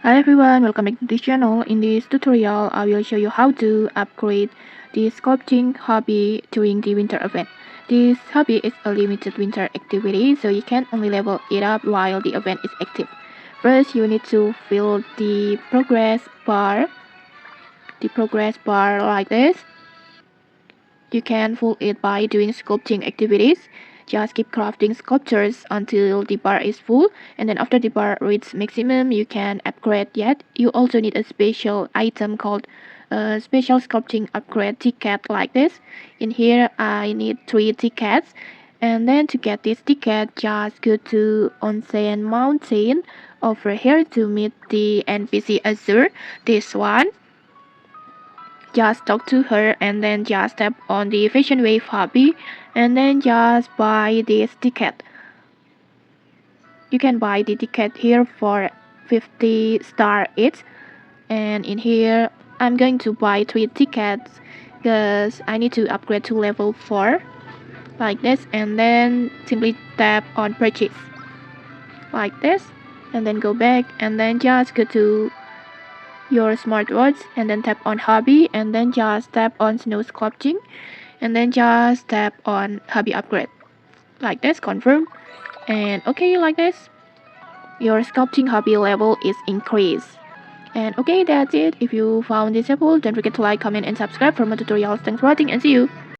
Hi everyone, welcome back to this channel. In this tutorial, I will show you how to upgrade the sculpting hobby during the winter event. This hobby is a limited winter activity, so you can only level it up while the event is active. First, you need to fill the progress bar like this. You can fill it by doing sculpting activities. Just keep crafting sculptures until the bar is full, and then after the bar reaches maximum, you can upgrade yet. You also need a special item called a special sculpting upgrade ticket like this. In here, I need 3 tickets. And then to get this ticket, just go to Onsen Mountain over here to meet the NPC Azure, this one. Just talk to her and then just tap on the Fashion Wave hobby and then just buy this ticket. You can buy the ticket here for 50 star each, and in here I'm going to buy 3 tickets because I need to upgrade to level 4 like this, and then simply tap on purchase like this and then go back and then just go to your smartwatch and then tap on hobby and then just tap on snow sculpting and then just tap on hobby upgrade like this, confirm, and okay, like this your sculpting hobby level is increased. And okay, that's it. If you found this helpful, don't forget to like, comment and subscribe for more tutorials. Thanks for watching and see you.